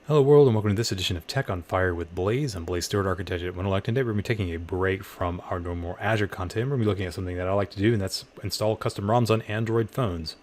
Hello world and welcome to this edition of Tech on Fire with Blaze. I'm Blaze Stewart, Architect at Winelect, and today we're going to be taking a break from our normal Azure content. We're going to be looking at something that I like to do, and that's install custom ROMs on Android phones.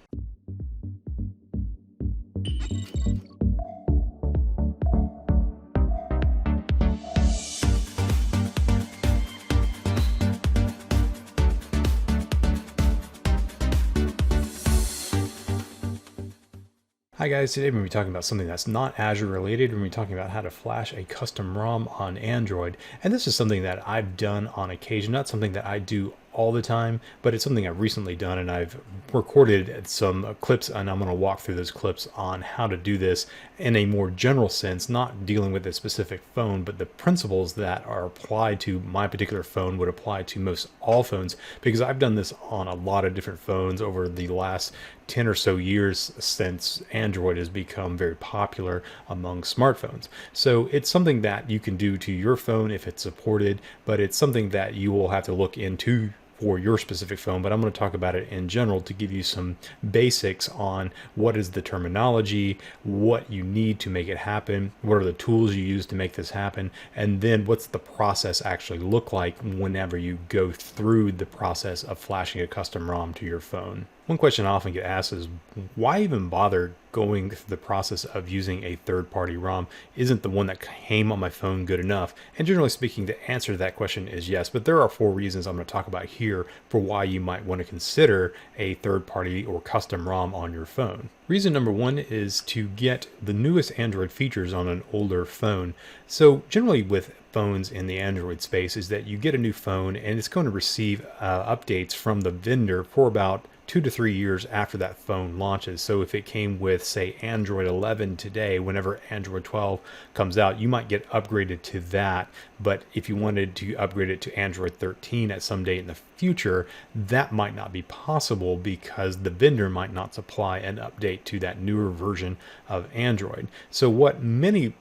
Hi guys, today we're going to be talking about something that's not Azure related. We're going to be talking about how to flash a custom ROM on Android. And this is something that I've done on occasion, not something that I do all the time, but it's something I've recently done, and I've recorded some clips, and I'm going to walk through those clips on how to do this in a more general sense, not dealing with a specific phone, but the principles that are applied to my particular phone would apply to most all phones, because I've done this on a lot of different phones over the last 10 or so years since Android has become very popular among smartphones. So it's something that you can do to your phone if it's supported, but it's something that you will have to look into for your specific phone. But I'm going to talk about it in general to give you some basics on what is the terminology, what you need to make it happen, what are the tools you use to make this happen, and then what's the process actually look like whenever you go through the process of flashing a custom ROM to your phone. One question I often get asked is, why even bother going through the process of using a third-party ROM? Isn't the one that came on my phone good enough? And generally speaking, the answer to that question is yes, but there are 4 reasons I'm going to talk about here for why you might want to consider a third-party or custom ROM on your phone. Reason number 1 is to get the newest Android features on an older phone. So generally with phones in the Android space is that you get a new phone and it's going to receive updates from the vendor for about 2 to 3 years after that phone launches. So if it came with, say, Android 11 today, whenever Android 12 comes out, you might get upgraded to that. But if you wanted to upgrade it to Android 13 at some date in the future, that might not be possible because the vendor might not supply an update to that newer version of Android. So what many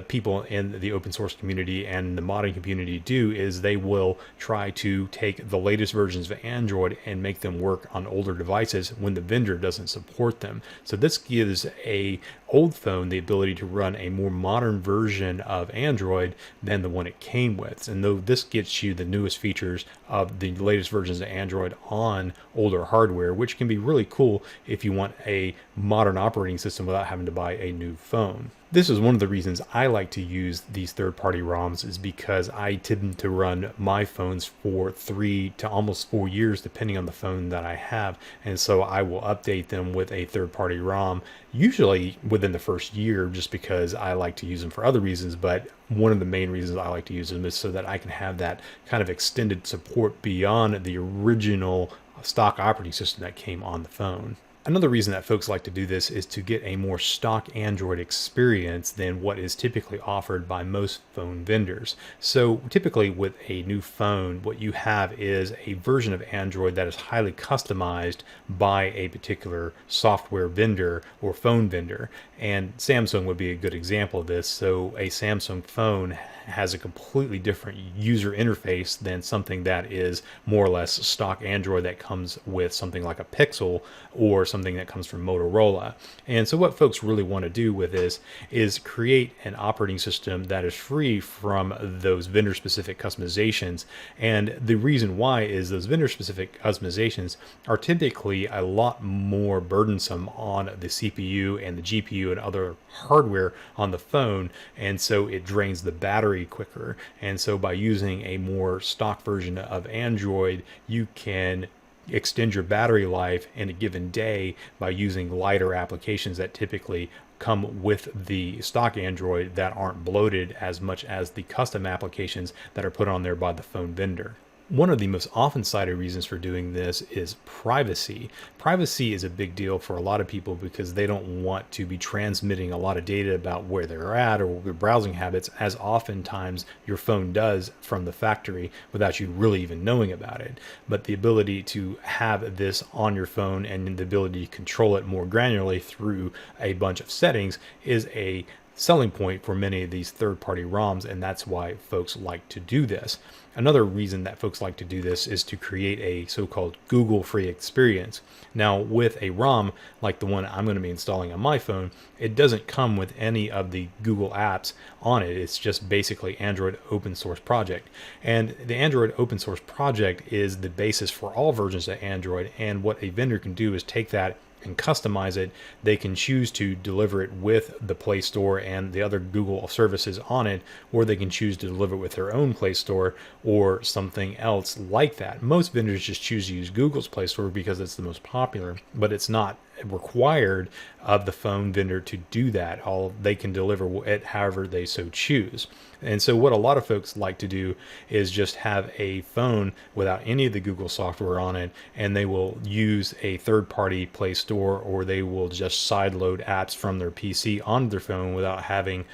people in the open source community and the modding community do is they will try to take the latest versions of Android and make them work on older devices when the vendor doesn't support them. So this gives a old phone the ability to run a more modern version of Android than the one it came with. And though this gets you the newest features of the latest versions of Android on older hardware, which can be really cool if you want a modern operating system without having to buy a new phone. This is one of the reasons I like to use these third-party ROMs, is because I tend to run my phones for 3 to almost 4 years depending on the phone that I have, and so I will update them with a third-party ROM usually within the first year, just because I like to use them for other reasons. But one of the main reasons I like to use them is so that I can have that kind of extended support beyond the original stock operating system that came on the phone. Another reason that folks like to do this is to get a more stock Android experience than what is typically offered by most phone vendors. So typically with a new phone, what you have is a version of Android that is highly customized by a particular software vendor or phone vendor. And Samsung would be a good example of this. So a Samsung phone has a completely different user interface than something that is more or less stock Android that comes with something like a Pixel or something that comes from Motorola. And so what folks really want to do with this is create an operating system that is free from those vendor specific customizations. And the reason why is those vendor specific customizations are typically a lot more burdensome on the CPU and the GPU and other hardware on the phone, and so it drains the battery quicker. And so by using a more stock version of Android, you can extend your battery life in a given day by using lighter applications that typically come with the stock Android that aren't bloated as much as the custom applications that are put on there by the phone vendor. One of the most often cited reasons for doing this is privacy. Privacy is a big deal for a lot of people because they don't want to be transmitting a lot of data about where they're at or their browsing habits, as oftentimes your phone does from the factory without you really even knowing about it. But the ability to have this on your phone and the ability to control it more granularly through a bunch of settings is a selling point for many of these third-party ROMs, and that's why folks like to do this. Another reason that folks like to do this is to create a so-called Google-free experience. Now, with a ROM like the one I'm going to be installing on my phone, it doesn't come with any of the Google apps on it. It's just basically Android open source project. And the Android open source project is the basis for all versions of Android, and what a vendor can do is take that and customize it. They can choose to deliver it with the Play Store and the other Google services on it, or they can choose to deliver it with their own Play Store or something else like that. Most vendors just choose to use Google's Play Store because it's the most popular, but it's not required of the phone vendor to do that. All they can deliver it however they so choose. And so what a lot of folks like to do is just have a phone without any of the Google software on it, and they will use a third-party Play Store, or they will just sideload apps from their PC onto their phone without having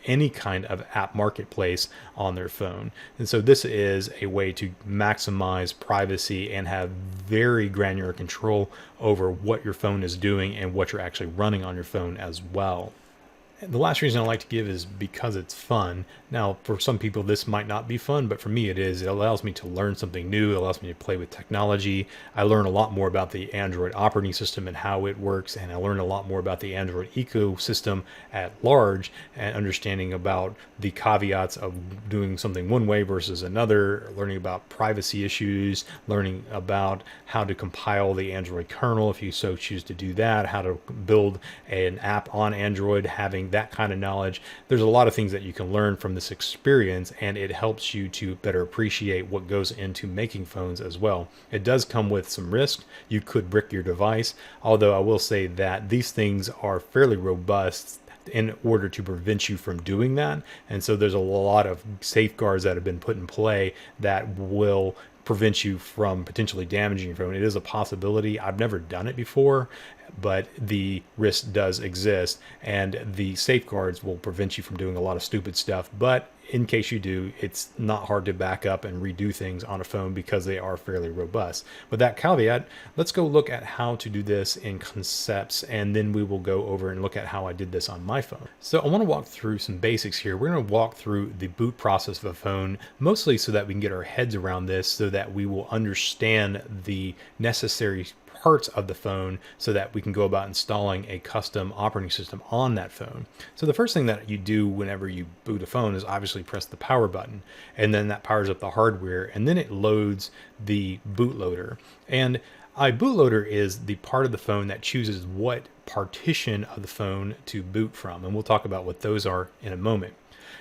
any kind of app marketplace on their phone. And so this is a way to maximize privacy and have very granular control over what your phone is doing and what you're actually running on your phone as well. The last reason I like to give is because it's fun. Now, for some people, this might not be fun, but for me it is. It allows me to learn something new. It allows me to play with technology. I learn a lot more about the Android operating system and how it works, and I learn a lot more about the Android ecosystem at large, and understanding about the caveats of doing something one way versus another, learning about privacy issues, learning about how to compile the Android kernel if you so choose to do that, how to build an app on Android, having that kind of knowledge. There's a lot of things that you can learn from this experience, and it helps you to better appreciate what goes into making phones as well. It does come with some risk. You could brick your device, although I will say that these things are fairly robust in order to prevent you from doing that. And so there's a lot of safeguards that have been put in play that will prevent you from potentially damaging your phone. It is a possibility. I've never done it before, but the risk does exist, and the safeguards will prevent you from doing a lot of stupid stuff. But in case you do, it's not hard to back up and redo things on a phone because they are fairly robust. With that caveat, let's go look at how to do this in concepts, and then we will go over and look at how I did this on my phone. So I want to walk through some basics here. We're going to walk through the boot process of a phone, mostly so that we can get our heads around this, so that we will understand the necessary parts of the phone so that we can go about installing a custom operating system on that phone. So the first thing that you do whenever you boot a phone is obviously press the power button, and then that powers up the hardware, and then it loads the bootloader. And a bootloader is the part of the phone that chooses what partition of the phone to boot from, and we'll talk about what those are in a moment.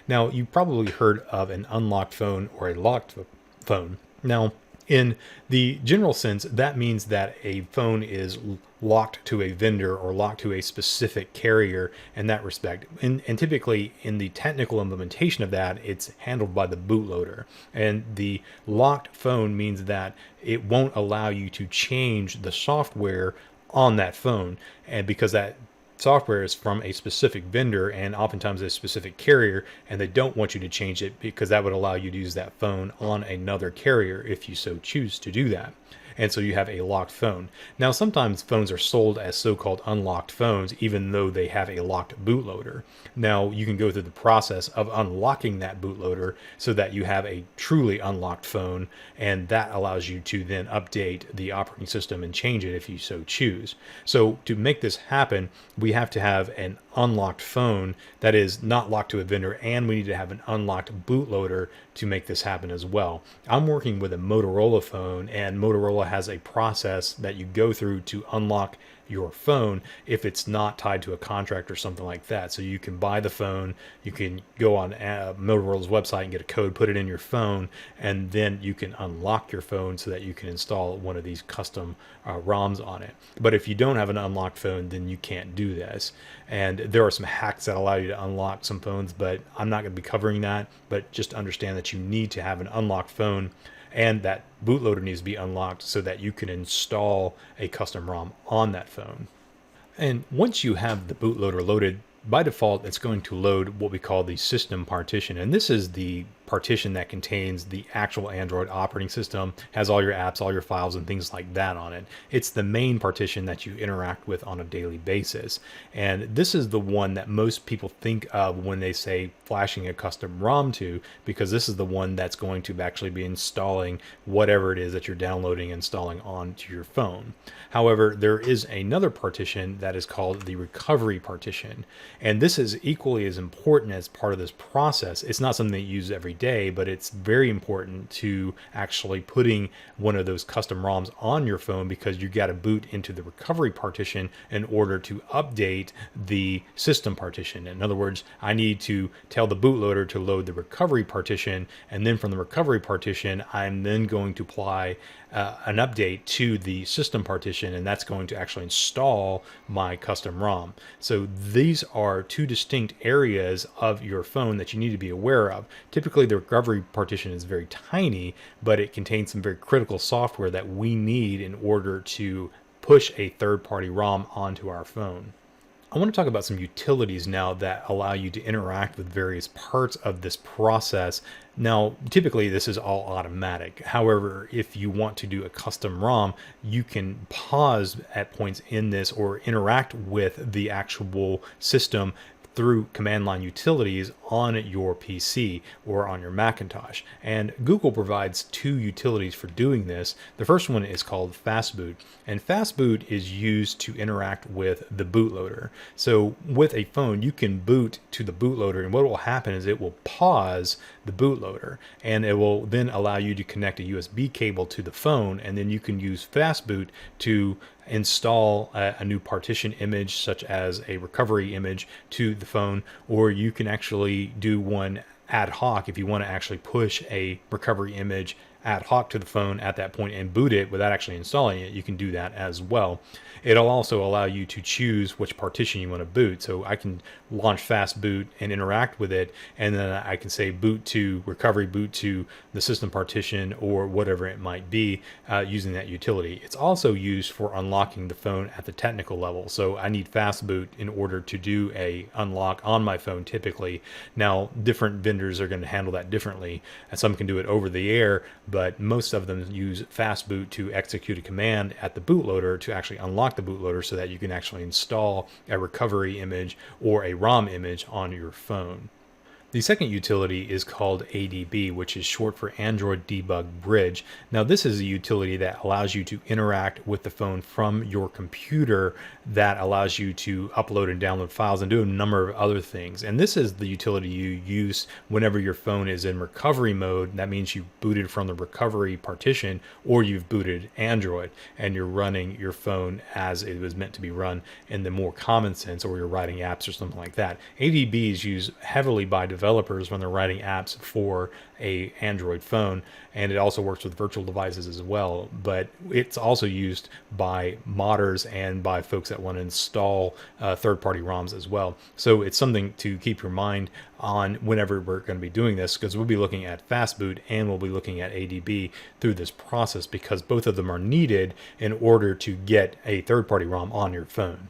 Now, you've probably heard of an unlocked phone or a locked phone. Now, in the general sense, that means that a phone is locked to a vendor or locked to a specific carrier in that respect. And typically in the technical implementation of that, it's handled by the bootloader. And the locked phone means that it won't allow you to change the software on that phone, and because that software is from a specific vendor and oftentimes a specific carrier, and they don't want you to change it because that would allow you to use that phone on another carrier if you so choose to do that. And so you have a locked phone. Now, sometimes phones are sold as so-called unlocked phones, even though they have a locked bootloader. Now, you can go through the process of unlocking that bootloader so that you have a truly unlocked phone, and that allows you to then update the operating system and change it if you so choose. So to make this happen, we have to have an unlocked phone that is not locked to a vendor, and we need to have an unlocked bootloader to make this happen as well. I'm working with a Motorola phone, and Motorola has a process that you go through to unlock your phone if it's not tied to a contract or something like that. So you can buy the phone, you can go on Motorola's website and get a code, put it in your phone, and then you can unlock your phone so that you can install one of these custom ROMs on it. But if you don't have an unlocked phone, then you can't do this. And there are some hacks that allow you to unlock some phones, but I'm not going to be covering that. But just understand that you need to have an unlocked phone, and that bootloader needs to be unlocked so that you can install a custom ROM on that phone. And once you have the bootloader loaded, by default, it's going to load what we call the system partition. And this is the partition that contains the actual Android operating system, has all your apps, all your files, and things like that on it. It's the main partition that you interact with on a daily basis. And this is the one that most people think of when they say flashing a custom ROM to, because this is the one that's going to actually be installing whatever it is that you're downloading and installing onto your phone. However, there is another partition that is called the recovery partition. And this is equally as important as part of this process. It's not something that you use every day, but it's very important to actually putting one of those custom ROMs on your phone, because you got to boot into the recovery partition in order to update the system partition. In other words, I need to tell the bootloader to load the recovery partition, and then from the recovery partition, I'm then going to apply an update to the system partition, and that's going to actually install my custom ROM. So these are two distinct areas of your phone that you need to be aware of. Typically, the recovery partition is very tiny, but it contains some very critical software that we need in order to push a third-party ROM onto our phone. I want to talk about some utilities now that allow you to interact with various parts of this process. Now, typically this is all automatic. However, if you want to do a custom ROM, you can pause at points in this or interact with the actual system through command line utilities on your PC or on your Macintosh. And Google provides two utilities for doing this. The first one is called Fastboot, and Fastboot is used to interact with the bootloader. So with a phone, you can boot to the bootloader, and what will happen is it will pause the bootloader, and it will then allow you to connect a USB cable to the phone, and then you can use Fastboot to install a new partition image, such as a recovery image, to the phone, or you can actually do one ad hoc if you want to actually push a recovery image ad hoc to the phone at that point and boot it without actually installing it. You can do that as well. It'll also allow you to choose which partition you want to boot. So I can launch fast boot and interact with it, and then I can say boot to recovery, boot to the system partition, or whatever it might be, using that utility. It's also used for unlocking the phone at the technical level. So I need fast boot in order to do a unlock on my phone typically. Now, different vendors are going to handle that differently, and some can do it over the air, but most of them use fast boot to execute a command at the bootloader to actually unlock the bootloader so that you can actually install a recovery image or a ROM image on your phone. The second utility is called ADB, which is short for Android Debug Bridge. Now, this is a utility that allows you to interact with the phone from your computer, that allows you to upload and download files and do a number of other things. And this is the utility you use whenever your phone is in recovery mode. That means you've booted from the recovery partition, or you've booted Android and you're running your phone as it was meant to be run in the more common sense, or you're writing apps or something like that. ADB is used heavily by developers when they're writing apps for a Android phone, and it also works with virtual devices as well, but it's also used by modders and by folks that want to install third-party ROMs as well. So it's something to keep your mind on whenever we're going to be doing this, because we'll be looking at Fastboot and we'll be looking at ADB through this process, because both of them are needed in order to get a third-party ROM on your phone.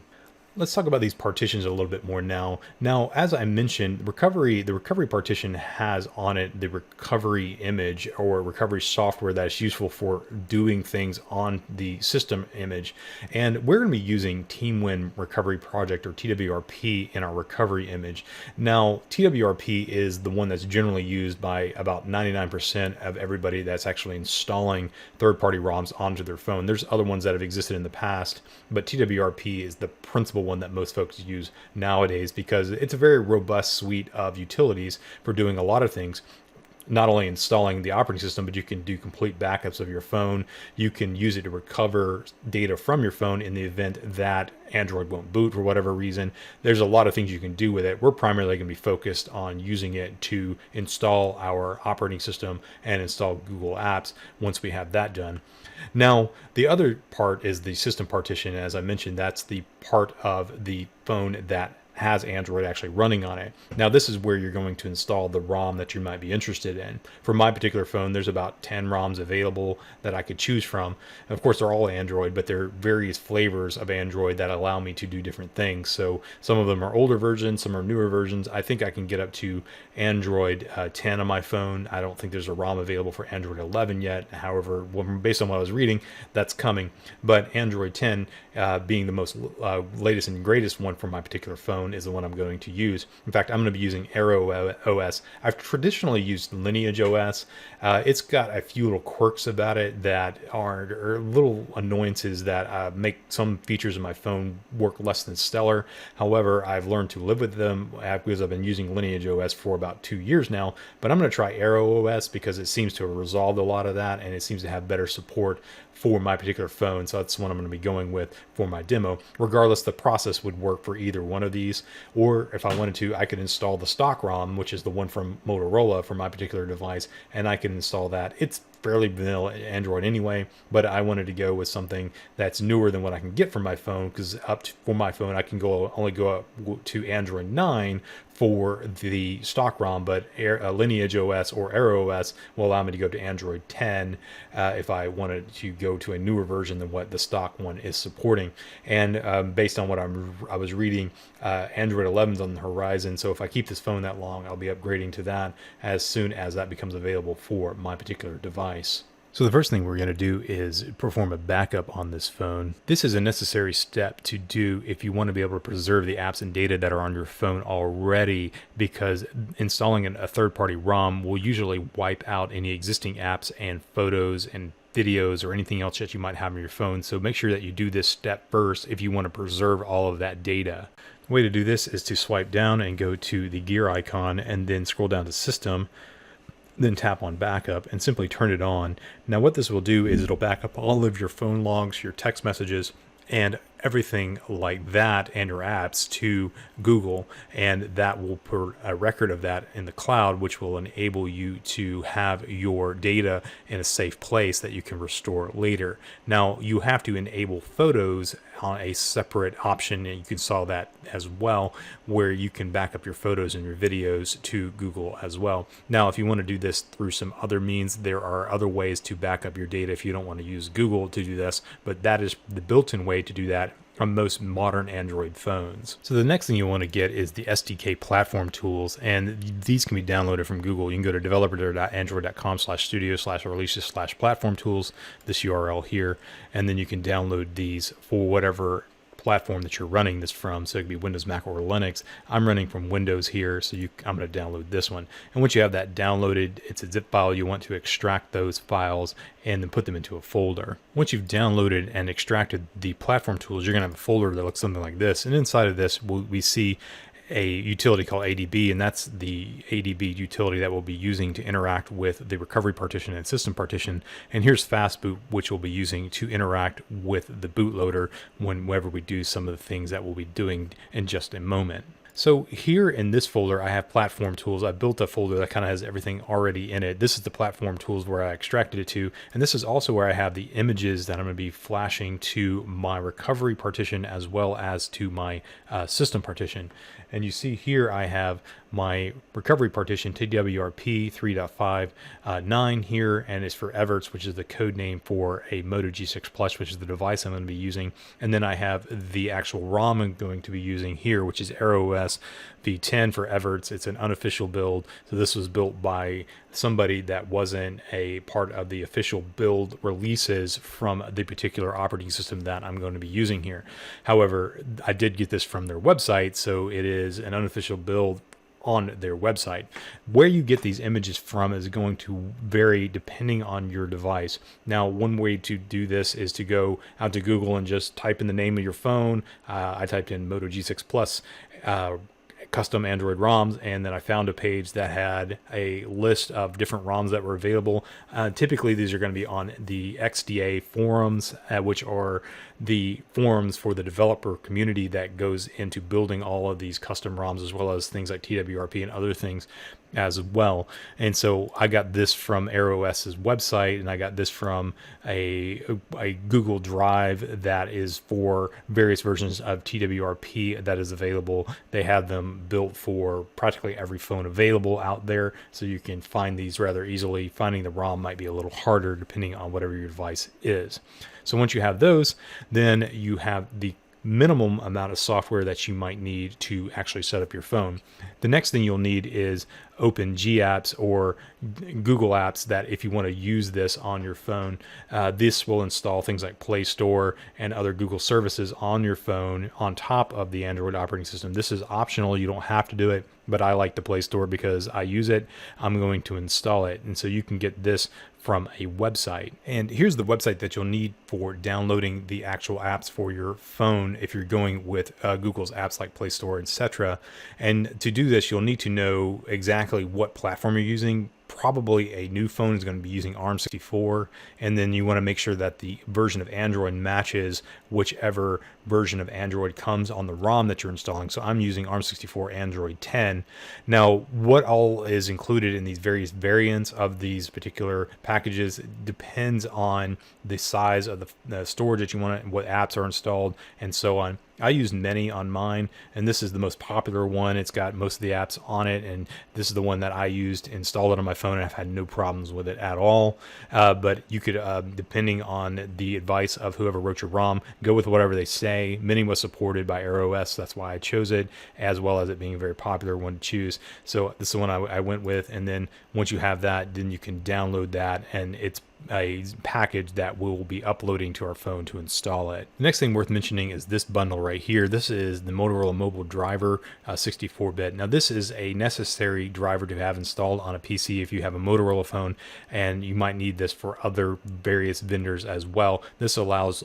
Let's talk about these partitions a little bit more now. Now, as I mentioned, the recovery partition has on it the recovery image or recovery software that is useful for doing things on the system image. And we're going to be using TeamWin Recovery Project, or TWRP, in our recovery image. Now, TWRP is the one that's generally used by about 99% of everybody that's actually installing third-party ROMs onto their phone. There's other ones that have existed in the past, but TWRP is the principal one that most folks use nowadays, because it's a very robust suite of utilities for doing a lot of things. Not only installing the operating system, but you can do complete backups of your phone. You can use it to recover data from your phone in the event that Android won't boot for whatever reason. There's a lot of things you can do with it. We're primarily going to be focused on using it to install our operating system and install Google Apps once we have that done. Now, the other part is the system partition. As I mentioned, that's the part of the phone that has Android actually running on it. Now this is where you're going to install the ROM that you might be interested in. For my particular phone, there's about 10 ROMs available that I could choose from. And of course, they're all Android, but there are various flavors of Android that allow me to do different things. So some of them are older versions, some are newer versions. I think I can get up to Android 10 on my phone. I don't think there's a ROM available for Android 11 yet. However, based on what I was reading, that's coming. But Android 10 being the most latest and greatest one for my particular phone is the one I'm going to use. In fact, I'm going to be using Arrow OS. I've traditionally used Lineage OS. It's got a few little quirks about it that are little annoyances that make some features of my phone work less than stellar. However, I've learned to live with them because I've been using Lineage OS for about 2 years now. But I'm going to try Arrow OS because it seems to have resolved a lot of that, and it seems to have better support for my particular phone. So that's what I'm going to be going with for my demo. Regardless, the process would work for either one of these. Or if I wanted to, I could install the stock ROM, which is the one from Motorola for my particular device, and I can install that. It's fairly vanilla Android anyway, but I wanted to go with something that's newer than what I can get from my phone, because for my phone I can only go up to Android 9 for the stock ROM, but Lineage OS or Arrow OS will allow me to go to Android 10 if I wanted to go to a newer version than what the stock one is supporting. And based on what I was reading, Android 11 is on the horizon, so if I keep this phone that long, I'll be upgrading to that as soon as that becomes available for my particular device. So the first thing we're going to do is perform a backup on this phone. This is a necessary step to do if you want to be able to preserve the apps and data that are on your phone already, because installing a third-party ROM will usually wipe out any existing apps and photos and videos or anything else that you might have on your phone. So make sure that you do this step first if you want to preserve all of that data. The way to do this is to swipe down and go to the gear icon and then scroll down to System, then tap on Backup and simply turn it on. Now what this will do is it'll back up all of your phone logs, your text messages, and everything like that and your apps to Google, and that will put a record of that in the cloud, which will enable you to have your data in a safe place that you can restore later. Now you have to enable photos on a separate option, and you can saw that as well, where you can back up your photos and your videos to Google as well. Now if you want to do this through some other means, there are other ways to back up your data if you don't want to use Google to do this, but that is the built-in way to do that on most modern Android phones. So the next thing you want to get is the SDK platform tools, and these can be downloaded from Google. You can go to developer.android.com/studio/releases/platform tools, this URL here, and then you can download these for whatever platform that you're running this from. So it could be Windows, Mac, or Linux. I'm running from Windows here, so I'm going to download this one. And once you have that downloaded, it's a zip file. You want to extract those files and then put them into a folder. Once you've downloaded and extracted the platform tools, you're going to have a folder that looks something like this. And inside of this, we see a utility called ADB, and that's the ADB utility that we'll be using to interact with the recovery partition and system partition. And here's fastboot, which we'll be using to interact with the bootloader whenever we do some of the things that we'll be doing in just a moment. So here in this folder, I have platform tools. I built a folder that kind of has everything already in it. This is the platform tools where I extracted it to. And this is also where I have the images that I'm going to be flashing to my recovery partition as well as to my system partition. And you see here I have my recovery partition TWRP 3.5.9 here, and it's for Everts, which is the code name for a Moto G6 Plus, which is the device I'm going to be using. And then I have the actual ROM I'm going to be using here, which is Arrow OS V10 for Everts. It's an unofficial build, so this was built by somebody that wasn't a part of the official build releases from the particular operating system that I'm going to be using here. However, I did get this from their website, so it is an unofficial build on their website. Where you get these images from is going to vary depending on your device. Now, one way to do this is to go out to Google and just type in the name of your phone. I typed in Moto G6 Plus custom Android ROMs, and then I found a page that had a list of different ROMs that were available. Typically, these are going to be on the XDA forums, which are the forums for the developer community that goes into building all of these custom ROMs, as well as things like TWRP and other things as well. And so I got this from AirOS's website, and I got this from a Google Drive that is for various versions of TWRP that is available. They have them built for practically every phone available out there, so you can find these rather easily. Finding the ROM might be a little harder depending on whatever your device is. So once you have those, then you have the minimum amount of software that you might need to actually set up your phone. The next thing you'll need is OpenGApps or Google Apps, that if you want to use this on your phone, this will install things like Play Store and other Google services on your phone on top of the Android operating system. This is optional. You don't have to do it, but I like the Play Store because I use it. I'm going to install it. And so you can get this from a website. And here's the website that you'll need for downloading the actual apps for your phone if you're going with Google's apps like Play Store, etc. And to do this, you'll need to know exactly what platform you're using. Probably a new phone is going to be using ARM64, and then you want to make sure that the version of Android matches whichever version of Android comes on the ROM that you're installing. So I'm using ARM64 Android 10. Now, what all is included in these various variants of these particular packages depends on the size of the storage that you want, what apps are installed, and so on. I used many on mine, and this is the most popular one. It's got most of the apps on it, and this is the one that I used, installed it on my phone, and I've had no problems with it at all. But you could, depending on the advice of whoever wrote your ROM, go with whatever they say. Mini was supported by AirOS, that's why I chose it, as well as it being a very popular one to choose. So this is the one I went with, and then once you have that, then you can download that, and it's a package that we'll be uploading to our phone to install it. The next thing worth mentioning is this bundle right here. This is the Motorola Mobile Driver 64-bit. Now this is a necessary driver to have installed on a PC if you have a Motorola phone, and you might need this for other various vendors as well. This allows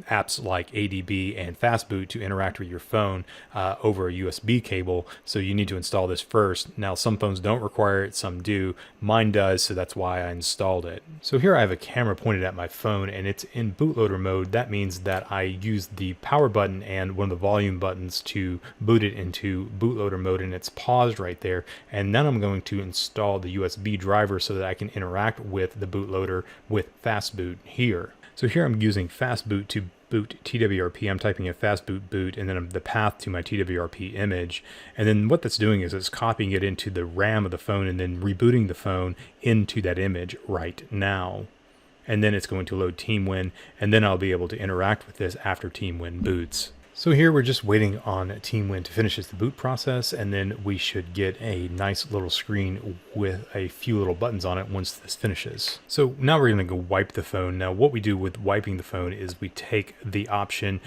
apps like ADB and Fastboot to interact with your phone over a USB cable, so you need to install this first. Now some phones don't require it, some do. Mine does, so that's why I installed it. So here I have a camera pointed at my phone, and it's in bootloader mode. That means that I use the power button and one of the volume buttons to boot it into bootloader mode, and it's paused right there. And then I'm going to install the USB driver so that I can interact with the bootloader with Fastboot here. So here I'm using Fastboot to boot TWRP. I'm typing in Fastboot boot and then the path to my TWRP image. And then what that's doing is it's copying it into the RAM of the phone and then rebooting the phone into that image right now. And then it's going to load TeamWin, and then I'll be able to interact with this after TeamWin boots. So here we're just waiting on TeamWin to finish the boot process, and then we should get a nice little screen with a few little buttons on it once this finishes. So now we're going to go wipe the phone. Now what we do with wiping the phone is we take the option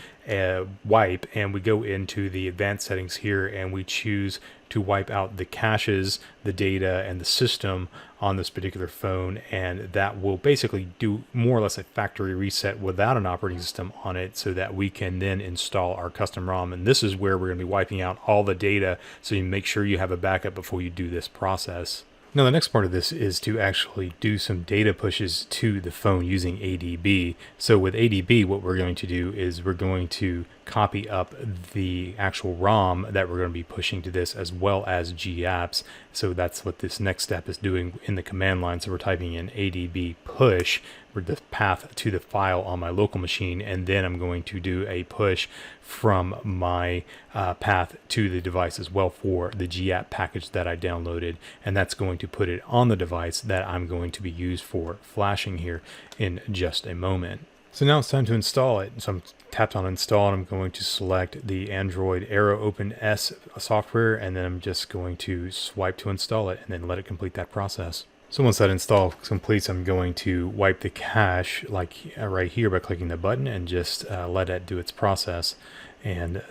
wipe, and we go into the advanced settings here, and we choose to wipe out the caches, the data, and the system on this particular phone, and that will basically do more or less a factory reset without an operating system on it, so that we can then install our custom ROM. And this is where we're going to be wiping out all the data, so you make sure you have a backup before you do this process. Now the next part of this is to actually do some data pushes to the phone using ADB. So with ADB, what we're going to do is we're going to copy up the actual ROM that we're going to be pushing to this, as well as GApps. So that's what this next step is doing in the command line. So we're typing in ADB push for the path to the file on my local machine, and then I'm going to do a push from my path to the device as well for the GApp package that I downloaded, and that's going to put it on the device that I'm going to be used for flashing here in just a moment. So now it's time to install it. So I'm tapped on install, and I'm going to select the Android Aero Open S software, and then I'm just going to swipe to install it and then let it complete that process. So once that install completes, I'm going to wipe the cache like right here by clicking the button and just let it do its process. And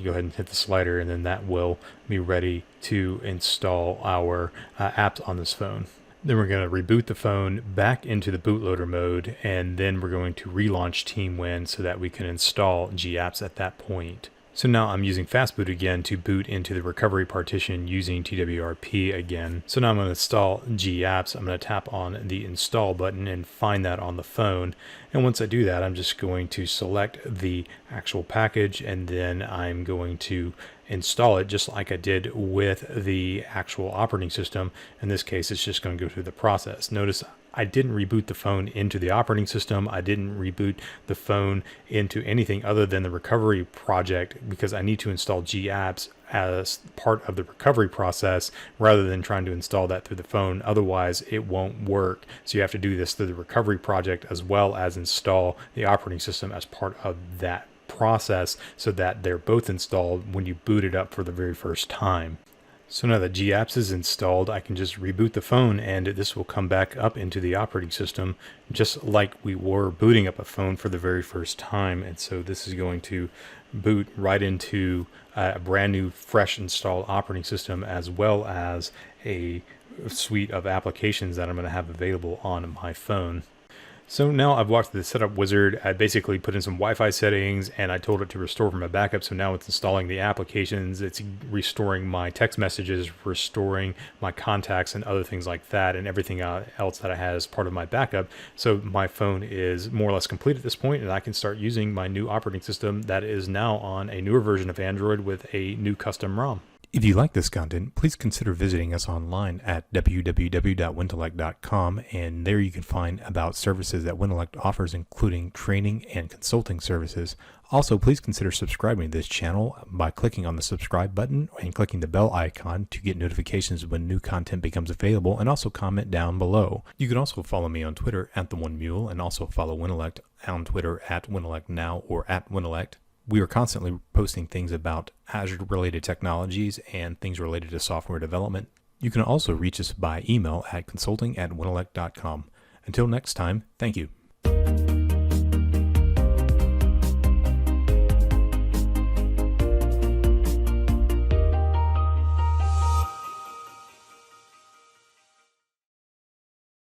go ahead and hit the slider, and then that will be ready to install our apps on this phone. Then we're going to reboot the phone back into the bootloader mode, and then we're going to relaunch TeamWin so that we can install GApps at that point. So now I'm using fastboot again to boot into the recovery partition using TWRP again. So now I'm going to install gapps. I'm going to tap on the install button and find that on the phone. And once I do that, I'm just going to select the actual package, and then I'm going to install it just like I did with the actual operating system. In this case, it's just going to go through the process. Notice I didn't reboot the phone into the operating system. I didn't reboot the phone into anything other than the recovery project, because I need to install gapps as part of the recovery process rather than trying to install that through the phone. Otherwise, it won't work. So you have to do this through the recovery project as well as install the operating system as part of that process, so that they're both installed when you boot it up for the very first time. So now that gapps is installed, I can just reboot the phone and this will come back up into the operating system just like we were booting up a phone for the very first time. And so this is going to boot right into a brand new, fresh installed operating system, as well as a suite of applications that I'm going to have available on my phone. So now I've walked through the setup wizard. I basically put in some Wi-Fi settings and I told it to restore from a backup. So now it's installing the applications, it's restoring my text messages, restoring my contacts and other things like that, and everything else that I had as part of my backup. So my phone is more or less complete at this point, and I can start using my new operating system that is now on a newer version of Android with a new custom ROM. If you like this content, please consider visiting us online at www.wintelect.com, and there you can find about services that Wintelect offers, including training and consulting services. Also, please consider subscribing to this channel by clicking on the subscribe button and clicking the bell icon to get notifications when new content becomes available, and also comment down below. You can also follow me on Twitter at @TheOneMule, and also follow Wintelect on Twitter at WintelectNow or at Wintelect. We are constantly posting things about Azure-related technologies and things related to software development. You can also reach us by email at consulting@wintelect.com. Until next time, thank you.